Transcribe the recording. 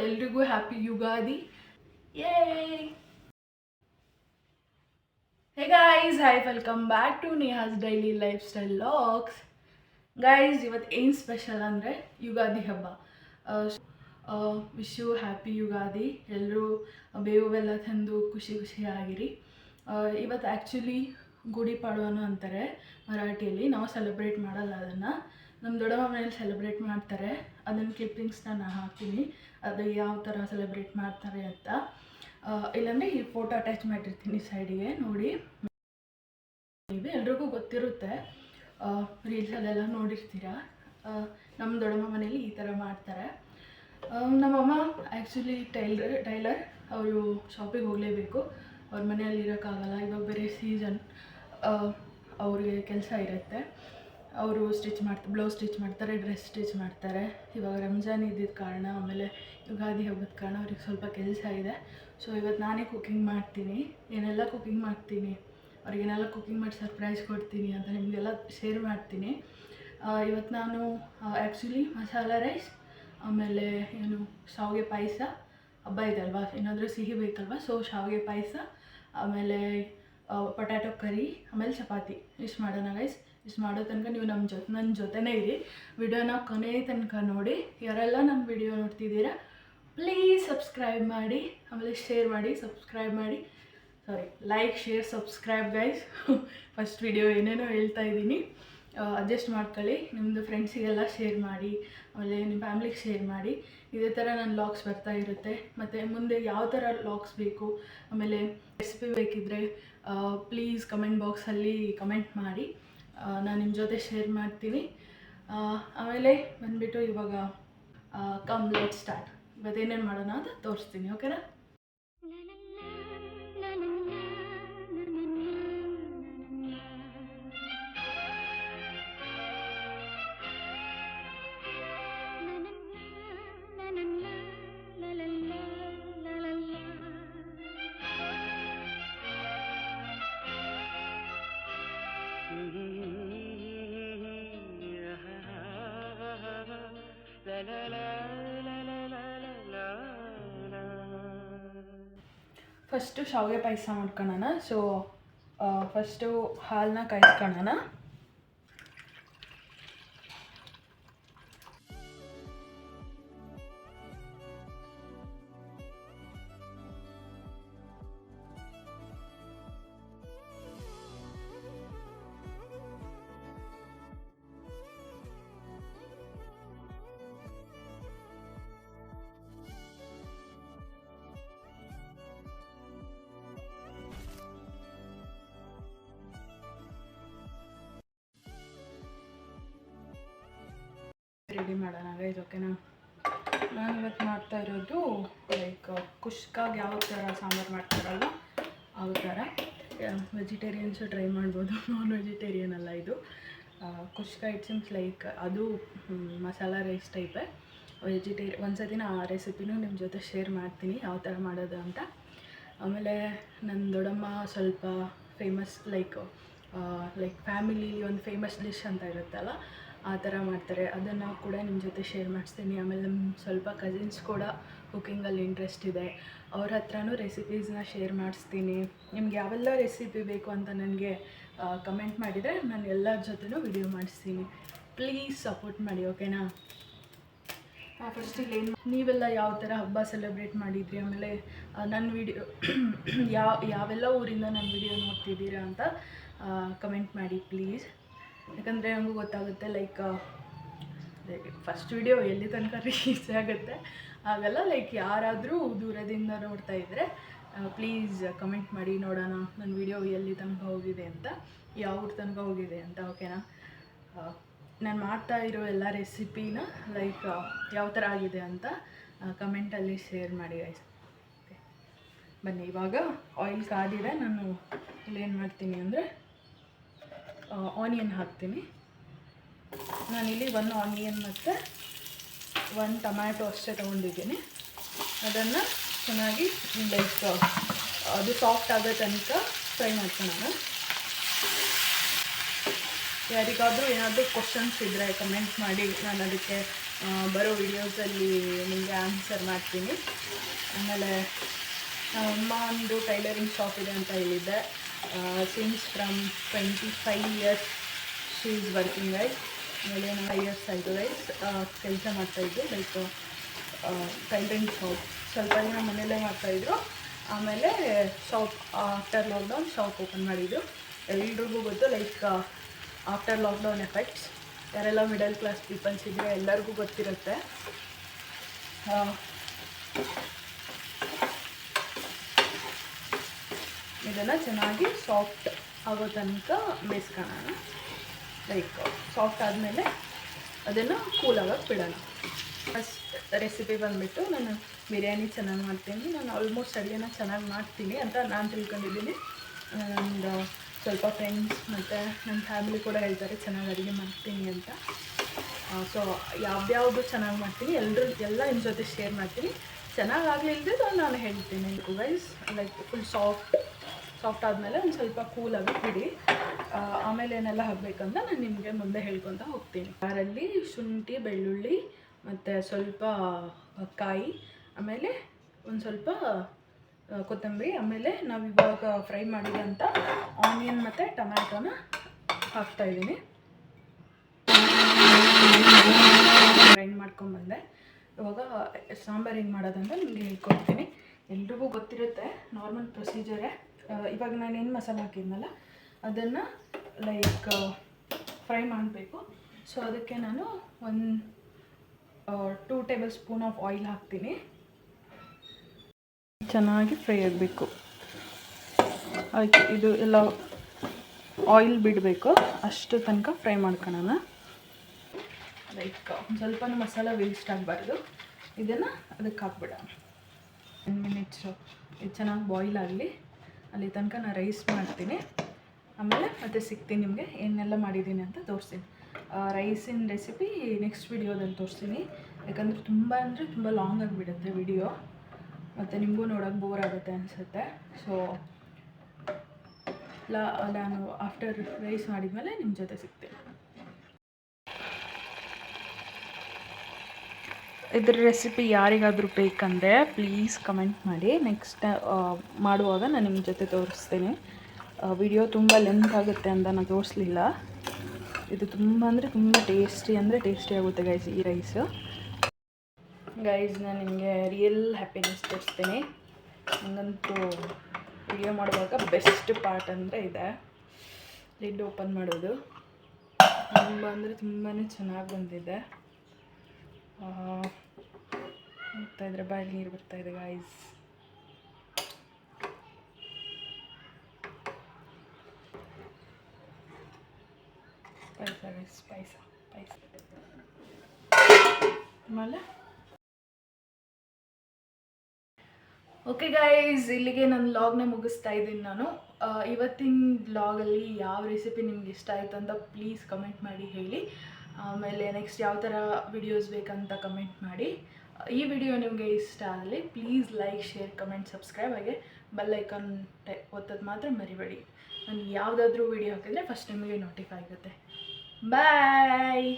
ಎಲ್ರಿಗೂ ಹ್ಯಾಪಿ ಯುಗಾದಿ. ಯೇ hey guys, hi, welcome back to Neha's daily lifestyle vlogs. Guys, ಇವತ್ತು ಏನು ಸ್ಪೆಷಲ್ ಅಂದರೆ ಯುಗಾದಿ ಹಬ್ಬ. Wish you happy Yugadi. ಎಲ್ಲರೂ ಬೇವು ಬೆಲ್ಲ ತಂದು ಖುಷಿ ಖುಷಿಯಾಗಿರಿ. ಇವತ್ತು ಆ್ಯಕ್ಚುಲಿ ಗುಡಿ ಪಾಡ್ವನು ಅಂತಾರೆ ಮರಾಠಿಯಲ್ಲಿ. ನಾವು ಸೆಲೆಬ್ರೇಟ್ ಮಾಡಲ್ಲ ಅದನ್ನು. ನಮ್ಮ ದೊಡ್ಡಮ್ಮ ಮನೇಲಿ ಸೆಲೆಬ್ರೇಟ್ ಮಾಡ್ತಾರೆ. ಅದನ್ನು ಕ್ಲಿಪ್ಪಿಂಗ್ಸ್ನ ನಾನು ಹಾಕ್ತೀನಿ, ಅದು ಯಾವ ಥರ ಸೆಲೆಬ್ರೇಟ್ ಮಾಡ್ತಾರೆ ಅಂತ. ಇಲ್ಲಾಂದರೆ ಈ ಫೋಟೋ ಅಟ್ಯಾಚ್ ಮಾಡಿರ್ತೀನಿ ಸೈಡಿಗೆ, ನೋಡಿ. ಎಲ್ರಿಗೂ ಗೊತ್ತಿರುತ್ತೆ, ರೀಲ್ಸಲ್ಲೆಲ್ಲ ನೋಡಿರ್ತೀರ. ನಮ್ಮ ದೊಡ್ಡಮ್ಮ ಮನೇಲಿ ಈ ಥರ ಮಾಡ್ತಾರೆ. ನಮ್ಮಮ್ಮ ಆ್ಯಕ್ಚುಲಿ ಟೈಲರ್. ಅವರು ಶಾಪಿಗೆ ಹೋಗಲೇಬೇಕು, ಅವ್ರ ಮನೆಯಲ್ಲಿ ಇರೋಕ್ಕಾಗಲ್ಲ. ಇವಾಗ ಬೇರೆ ಸೀಸನ್, ಅವ್ರಿಗೆ ಕೆಲಸ ಇರುತ್ತೆ. ಅವರು ಬ್ಲೌಸ್ ಸ್ಟಿಚ್ ಮಾಡ್ತಾರೆ, ಡ್ರೆಸ್ ಸ್ಟಿಚ್ ಮಾಡ್ತಾರೆ. ಇವಾಗ ರಂಜಾನ್ ಇದ್ದಿದ್ದ ಕಾರಣ, ಆಮೇಲೆ ಯುಗಾದಿ ಹಬ್ಬದ ಕಾರಣ ಅವ್ರಿಗೆ ಸ್ವಲ್ಪ ಕೆಲಸ ಇದೆ. ಸೊ ಇವತ್ತು ನಾನೇ ಕುಕ್ಕಿಂಗ್ ಮಾಡ್ತೀನಿ. ಏನೆಲ್ಲ ಕುಕ್ಕಿಂಗ್ ಮಾಡ್ತೀನಿ, ಅವ್ರಿಗೇನೆಲ್ಲ ಕುಕ್ಕಿಂಗ್ ಮಾಡಿ ಸರ್ಪ್ರೈಸ್ ಕೊಡ್ತೀನಿ ಅಂತ ನಿಮಗೆಲ್ಲ ಶೇರ್ ಮಾಡ್ತೀನಿ. ಇವತ್ತು ನಾನು ಆ್ಯಕ್ಚುಲಿ ಮಸಾಲ ರೈಸ್, ಆಮೇಲೆ ಏನು ಶಾವಿಗೆ ಪಾಯಸ, ಹಬ್ಬ ಇದೆ ಅಲ್ವಾ, ಏನಾದರೂ ಸಿಹಿ ಬೇಕಲ್ವ. ಸೊ ಶಾವಿಗೆ ಪಾಯಸ, ಆಮೇಲೆ ಪೊಟ್ಯಾಟೊ ಕರಿ, ಆಮೇಲೆ ಚಪಾತಿ. ಇಷ್ಟು ಮಾಡೋಣ ಗೈಸ್. ಇಷ್ಟು ಮಾಡೋ ತನಕ ನೀವು ನನ್ನ ಜೊತೆನೇ ಇರಿ. ವಿಡಿಯೋನ ಕೊನೆ ತನಕ ನೋಡಿ. ಯಾರೆಲ್ಲ ನಮ್ಮ ವಿಡಿಯೋ ನೋಡ್ತಿದ್ದೀರಾ ಪ್ಲೀಸ್ ಸಬ್ಸ್ಕ್ರೈಬ್ ಮಾಡಿ, ಆಮೇಲೆ ಶೇರ್ ಮಾಡಿ, like, share, subscribe guys. First video ಏನೇನೋ ಹೇಳ್ತಾ ಇದ್ದೀನಿ, ಅಡ್ಜಸ್ಟ್ ಮಾಡ್ಕೊಳ್ಳಿ. ನಿಮ್ಮದು ಫ್ರೆಂಡ್ಸಿಗೆಲ್ಲ ಶೇರ್ ಮಾಡಿ, ಆಮೇಲೆ ನಿಮ್ಮ ಫ್ಯಾಮ್ಲಿಗೆ ಶೇರ್ ಮಾಡಿ. ಇದೇ ಥರ ನನ್ನ ಲಾಗ್ಸ್ ಬರ್ತಾ ಇರುತ್ತೆ. ಮತ್ತು ಮುಂದೆ ಯಾವ ಥರ ಲಾಗ್ಸ್ ಬೇಕು, ಆಮೇಲೆ ರೆಸಿಪಿ ಬೇಕಿದ್ದರೆ ಪ್ಲೀಸ್ ಕಮೆಂಟ್ ಬಾಕ್ಸಲ್ಲಿ ಕಮೆಂಟ್ ಮಾಡಿ, ನಾನು ನಿಮ್ಮ ಜೊತೆ ಶೇರ್ ಮಾಡ್ತೀನಿ. ಆಮೇಲೆ ಬಂದುಬಿಟ್ಟು ಇವಾಗ ಕಮ್ ಲೆಟ್ ಸ್ಟಾರ್ಟ್. ಇವತ್ತೇನೇನು ಮಾಡೋಣ ಅಂತ ತೋರಿಸ್ತೀನಿ, ಓಕೆನಾ? ಫಸ್ಟು ಶಾವಿಗೆ ಪಾಯಸ ಮಾಡ್ಕೊಳ್ಳೋಣ. ಸೊ ಫಸ್ಟು ಹಾಲನ್ನ ಕಾಯಿಸ್ಕೊಳ್ಳೋಣ. ರೆಡಿ ಮಾಡೋಣ ಗೈಸ್, ಓಕೆನಾ? ನಾನು ಇವತ್ತು ಮಾಡ್ತಾ ಇರೋದು ಲೈಕ್ ಕುಷ್ಕಾಗೆ ಯಾವ ಥರ ಸಾಂಬಾರು ಮಾಡ್ತಾರಲ್ಲ ಆ ಥರ. ವೆಜಿಟೇರಿಯನ್ಸು ಟ್ರೈ ಮಾಡ್ಬೋದು, ನಾನ್ ವೆಜಿಟೇರಿಯನ್ ಅಲ್ಲ ಇದು. ಕುಷ್ಕ ಇಟ್ ಸೀಮ್ಸ್ ಲೈಕ್ ಅದು ಮಸಾಲ ರೈಸ್ ಟೈಪೇ. ಒಂದ್ಸತಿ ಆ ರೆಸಿಪಿನೂ ನಿಮ್ಮ ಜೊತೆ ಶೇರ್ ಮಾಡ್ತೀನಿ ಯಾವ ಥರ ಮಾಡೋದು ಅಂತ. ಆಮೇಲೆ ನನ್ನ ದೊಡ್ಡಮ್ಮ ಸ್ವಲ್ಪ ಫೇಮಸ್ ಲೈಕ್ ಫ್ಯಾಮಿಲಿ ಒಂದು ಫೇಮಸ್ ಡಿಶ್ ಅಂತ ಇರುತ್ತಲ್ಲ, ಆ ಥರ ಮಾಡ್ತಾರೆ. ಅದನ್ನು ಕೂಡ ನಿಮ್ಮ ಜೊತೆ ಶೇರ್ ಮಾಡಿಸ್ತೀನಿ. ಆಮೇಲೆ ನಮ್ಮ ಸ್ವಲ್ಪ ಕಸಿನ್ಸ್ ಕೂಡ ಕುಕ್ಕಿಂಗಲ್ಲಿ ಇಂಟ್ರೆಸ್ಟ್ ಇದೆ, ಅವ್ರ ಹತ್ರನೂ ರೆಸಿಪೀಸ್ನ ಶೇರ್ ಮಾಡಿಸ್ತೀನಿ. ನಿಮ್ಗೆ ಯಾವೆಲ್ಲ ರೆಸಿಪಿ ಬೇಕು ಅಂತ ನನಗೆ ಕಮೆಂಟ್ ಮಾಡಿದರೆ ನಾನು ಎಲ್ಲರ ಜೊತೆನೂ ವಿಡಿಯೋ ಮಾಡಿಸ್ತೀನಿ. ಪ್ಲೀಸ್ ಸಪೋರ್ಟ್ ಮಾಡಿ, ಓಕೆನಾ? ಫಸ್ಟಿಗೆ ನೀವೆಲ್ಲ ಯಾವ ಥರ ಹಬ್ಬ ಸೆಲೆಬ್ರೇಟ್ ಮಾಡಿದ್ರಿ, ಆಮೇಲೆ ನನ್ನ ವಿಡಿಯೋ ಯಾವೆಲ್ಲ ಊರಿಂದ ನನ್ನ ವಿಡಿಯೋ ನೋಡ್ತಿದ್ದೀರಾ ಅಂತ ಕಮೆಂಟ್ ಮಾಡಿ ಪ್ಲೀಸ್. ಯಾಕಂದರೆ ನನಗೂ ಗೊತ್ತಾಗುತ್ತೆ, ಲೈಕ್ ಫಸ್ಟ್ ವಿಡಿಯೋ ಎಲ್ಲಿ ತನಕ ರೀಚ್ ಆಗುತ್ತೆ ಆಗಲ್ಲ. ಲೈಕ್ ಯಾರಾದರೂ ದೂರದಿಂದ ನೋಡ್ತಾ ಇದ್ದರೆ ಪ್ಲೀಸ್ ಕಮೆಂಟ್ ಮಾಡಿ, ನೋಡೋಣ ನನ್ನ ವಿಡಿಯೋ ಎಲ್ಲಿ ತನಕ ಹೋಗಿದೆ ಅಂತ, ಯಾವ ಊರ ತನಕ ಹೋಗಿದೆ ಅಂತ, ಓಕೆನಾ? ನಾನು ಮಾಡ್ತಾ ಇರೋ ಎಲ್ಲ ರೆಸಿಪಿನ ಲೈಕ್ ಯಾವ ಥರ ಆಗಿದೆ ಅಂತ ಕಮೆಂಟಲ್ಲಿ ಶೇರ್ ಮಾಡಿ ಗೈಸ್. ಓಕೆ, ಬನ್ನಿ. ಇವಾಗ ಆಯಿಲ್ ಕಾದಿದೆ. ನಾನು ಇಲ್ಲೇನು ಮಾಡ್ತೀನಿ ಅಂದರೆ ಆನಿಯನ್ ಹಾಕ್ತೀನಿ. ನಾನಿಲ್ಲಿ 1 ಆನಿಯನ್ ಮತ್ತು 1 ಟೊಮ್ಯಾಟೊ ಅಷ್ಟೇ ತೊಗೊಂಡಿದ್ದೀನಿ. ಅದನ್ನು ಚೆನ್ನಾಗಿ ಲೈಕ್ ಅದು ಸಾಫ್ಟ್ ಆಗೋ ತನಕ ಫ್ರೈ ಮಾಡ್ಕೊಳ್ಳೋಣ. ಯಾರಿಗಾದರೂ ಏನಾದರೂ ಕ್ವಶನ್ಸ್ ಇದ್ದರೆ ಕಮೆಂಟ್ ಮಾಡಿ, ನಾನು ಅದಕ್ಕೆ ಬರೋ ವಿಡಿಯೋಸಲ್ಲಿ ನಿಮಗೆ ಆನ್ಸರ್ ಮಾಡ್ತೀನಿ. ಆಮೇಲೆ ಅಮ್ಮ ಒಂದು ಟೈಲರಿಂಗ್ ಶಾಪ್ ಇದೆ ಅಂತ ಹೇಳಿದ್ದೆ. Since from 25 years she is working guys. ಆಮೇಲೆ 5 ಇಯರ್ಸ್ ಆಯಿತು ಗೈಸ್ ಕೆಲಸ ಮಾಡ್ತಾಯಿದ್ದು. ಲೈಕ್ ಟೈಲರಿಂಗ್ ಶಾಪ್ ಸ್ವಲ್ಪ ದಿನ ಮನೆಯಲ್ಲೇ ಮಾಡ್ತಾಯಿದ್ರು. ಆಮೇಲೆ shop after lockdown shop open ಮಾಡಿದರು. ಎಲ್ರಿಗೂ ಗೊತ್ತು, ಲೈಕ್ ಆಫ್ಟರ್ ಲಾಕ್ಡೌನ್ ಎಫೆಕ್ಟ್ಸ್ ಯಾರೆಲ್ಲ ಮಿಡಲ್ ಕ್ಲಾಸ್ ಪೀಪಲ್ಸ್ ಇದ್ದರೆ ಎಲ್ಲರಿಗೂ ಗೊತ್ತಿರುತ್ತೆ. ಇದನ್ನು ಚೆನ್ನಾಗಿ ಸಾಫ್ಟ್ ಆಗೋ ತನಕ ಬೇಯಿಸ್ಕೊಳ್ಳೋಣ. ಲೈಕ್ ಸಾಫ್ಟ್ ಆದಮೇಲೆ ಅದನ್ನು ಕೂಲ್ ಆಗೋಕ್ಕೆ ಬಿಡೋಣ. ಫಸ್ಟ್ ರೆಸಿಪಿ ಬಂದುಬಿಟ್ಟು ನಾನು ಬಿರಿಯಾನಿ ಚೆನ್ನಾಗಿ ಮಾಡ್ತೀನಿ. ನಾನು ಆಲ್ಮೋಸ್ಟ್ ಅಡುಗೆನ ಚೆನ್ನಾಗಿ ಮಾಡ್ತೀನಿ ಅಂತ ನಾನು ತಿಳ್ಕೊಂಡಿದ್ದೀನಿ. ಒಂದು ಸ್ವಲ್ಪ ಫ್ರೆಂಡ್ಸ್ ಮತ್ತು ನನ್ನ ಫ್ಯಾಮಿಲಿ ಕೂಡ ಹೇಳ್ತಾರೆ ಚೆನ್ನಾಗಿ ಅಡುಗೆ ಮಾಡ್ತೀನಿ ಅಂತ. ಸೊ ಯಾವ್ಯಾವುದು ಚೆನ್ನಾಗಿ ಮಾಡ್ತೀನಿ ಎಲ್ಲ ನಿಮ್ಮ ಜೊತೆ ಶೇರ್ ಮಾಡ್ತೀನಿ. ಚೆನ್ನಾಗಾಗಲಿಲ್ಲದೆ ನಾನು ಹೇಳ್ತೀನಿ ಗೈಸ್. ಲೈಕ್ ಫುಲ್ ಸಾಫ್ಟ್ ಆದಮೇಲೆ ಒಂದು ಸ್ವಲ್ಪ ಕೂಲಾಗಿ ಬಿಡಿ. ಆಮೇಲೆ ಏನೆಲ್ಲ ಹಾಕಬೇಕಂತ ನಾನು ನಿಮಗೆ ಮುಂದೆ ಹೇಳ್ಕೊತ ಹೋಗ್ತೀನಿ. ಅದರಲ್ಲಿ ಶುಂಠಿ, ಬೆಳ್ಳುಳ್ಳಿ ಮತ್ತು ಸ್ವಲ್ಪ ಕಾಯಿ, ಆಮೇಲೆ ಒಂದು ಸ್ವಲ್ಪ ಕೊತ್ತಂಬರಿ, ಆಮೇಲೆ ನಾವು ಇವಾಗ ಫ್ರೈ ಮಾಡಿದಂಥ ಆನಿಯನ್ ಮತ್ತು ಟೊಮ್ಯಾಟೋನ ಹಾಕ್ತಾಯಿದ್ದೀನಿ. ಗ್ರೈಂಡ್ ಮಾಡ್ಕೊಂಡ್ಬಂದೆ. ಇವಾಗ ಸಾಂಬಾರು ಹೆಂಗೆ ಮಾಡೋದಂತ ನಿಮಗೆ ಹೇಳ್ಕೊಡ್ತೀನಿ. ಎಲ್ರಿಗೂ ಗೊತ್ತಿರುತ್ತೆ, ನಾರ್ಮಲ್ ಪ್ರೊಸೀಜರೇ. ಇವಾಗ ನಾನು ಏನು ಮಸಾಲೆ ಹಾಕಿದ್ನಲ್ಲ ಅದನ್ನು ಲೈಕ್ ಫ್ರೈ ಮಾಡಬೇಕು. ಸೊ ಅದಕ್ಕೆ ನಾನು 2 ಟೇಬಲ್ ಸ್ಪೂನ್ ಆಫ್ ಆಯಿಲ್ ಹಾಕ್ತೀನಿ. ಚೆನ್ನಾಗಿ ಫ್ರೈ ಆಗಬೇಕು. ಆಯಿತು, ಇದು ಎಲ್ಲ ಆಯಿಲ್ ಬಿಡಬೇಕು, ಅಷ್ಟು ತನಕ ಫ್ರೈ ಮಾಡ್ಕೊಳ್ಳೋಣ. ಲೈಕ್ ಒಂದು ಸ್ವಲ್ಪ ಮಸಾಲ ವೇಸ್ಟ್ ಆಗಬಾರ್ದು. ಇದನ್ನು ಅದಕ್ಕೆ ಹಾಕ್ಬಿಡೋಣ. 10 ಮಿನಿಟ್ಸು ಇದು ಚೆನ್ನಾಗಿ ಬಾಯ್ಲ್ ಆಗಲಿ. ಅಲ್ಲಿ ತನಕ ನಾನು ರೈಸ್ ಮಾಡ್ತೀನಿ. ಆಮೇಲೆ ಮತ್ತೆ ಸಿಗ್ತೀನಿ ನಿಮಗೆ ಏನೆಲ್ಲ ಮಾಡಿದ್ದೀನಿ ಅಂತ ತೋರಿಸ್ತೀನಿ. ರೈಸಿನ ರೆಸಿಪಿ ನೆಕ್ಸ್ಟ್ ವಿಡಿಯೋದಲ್ಲಿ ತೋರಿಸ್ತೀನಿ. ಯಾಕಂದರೆ ತುಂಬ ಲಾಂಗ್ ಆಗಿಬಿಡುತ್ತೆ ವಿಡಿಯೋ, ಮತ್ತು ನಿಮಗೂ ನೋಡೋಕೆ ಬೋರ್ ಆಗುತ್ತೆ ಅನಿಸುತ್ತೆ. ಸೊ ನಾನು ಆಫ್ಟರ್ ರೈಸ್ ಮಾಡಿದ್ಮೇಲೆ ನಿಮ್ಮ ಜೊತೆ ಸಿಗ್ತೀನಿ. ಇದ್ರ ರೆಸಿಪಿ ಯಾರಿಗಾದರೂ ಬೇಕಂದರೆ ಪ್ಲೀಸ್ ಕಮೆಂಟ್ ಮಾಡಿ. ನೆಕ್ಸ್ಟ್ ಮಾಡುವಾಗ ನಾನು ನಿಮ್ಮ ಜೊತೆ ತೋರಿಸ್ತೀನಿ. ವಿಡಿಯೋ ತುಂಬ ಲೆಂತ್ ಆಗುತ್ತೆ ಅಂತ ನಾನು ತೋರಿಸ್ಲಿಲ್ಲ. ಇದು ತುಂಬ ಟೇಸ್ಟಿ ಆಗುತ್ತೆ ಗೈಸ್ ಈ ರೈಸು. ಗೈಸ್ ನಾನು ನಿಮಗೆ ರಿಯಲ್ ಹ್ಯಾಪಿನೆಸ್ ತೋರಿಸ್ತೀನಿ. ನನಗಂತೂ ವಿಡಿಯೋ ಮಾಡುವಾಗ ಬೆಸ್ಟ್ ಪಾರ್ಟ್ ಅಂದರೆ ಇದೆ, ಲಿಡ್ ಓಪನ್ ಮಾಡೋದು. ತುಂಬಾ ಚೆನ್ನಾಗಿ ಬಂದಿದೆ. ನೋಡ್ತಾಯಿದ್ರೆ ಬಾಯಲ್ಲಿ ನೀರು ಬರ್ತಾಯಿದೆ ಗೈಸ್. ಪಾಯಸ ಆಮೇಲೆ ಓಕೆ ಗೈಸ್, ಇಲ್ಲಿಗೆ ನನ್ನ ವ್ಲಾಗ್ನ ಮುಗಿಸ್ತಾ ಇದ್ದೀನಿ ನಾನು. ಇವತ್ತಿನ ವ್ಲಾಗಲ್ಲಿ ಯಾವ ರೆಸಿಪಿ ನಿಮ್ಗೆ ಇಷ್ಟ ಆಯಿತು ಅಂತ ಪ್ಲೀಸ್ ಕಮೆಂಟ್ ಮಾಡಿ ಹೇಳಿ. ಆಮೇಲೆ ನೆಕ್ಸ್ಟ್ ಯಾವ ಥರ ವಿಡಿಯೋಸ್ ಬೇಕಂತ ಕಮೆಂಟ್ ಮಾಡಿ. ಈ ವಿಡಿಯೋ ನಿಮಗೆ ಇಷ್ಟ ಆಗಲಿ please like, share, comment, subscribe, ಹಾಗೆ ಬೆಲ್ ಐಕಾನ್ ಒತ್ತೋದು ಮಾತ್ರ ಮರಿಬೇಡಿ. ನಾನು ಯಾವುದಾದ್ರೂ ವಿಡಿಯೋ ಹಾಕಿದರೆ ಫಸ್ಟ್ ನಿಮಗೆ ನೋಟಿಫೈ ಆಗುತ್ತೆ. ಬಾಯ್.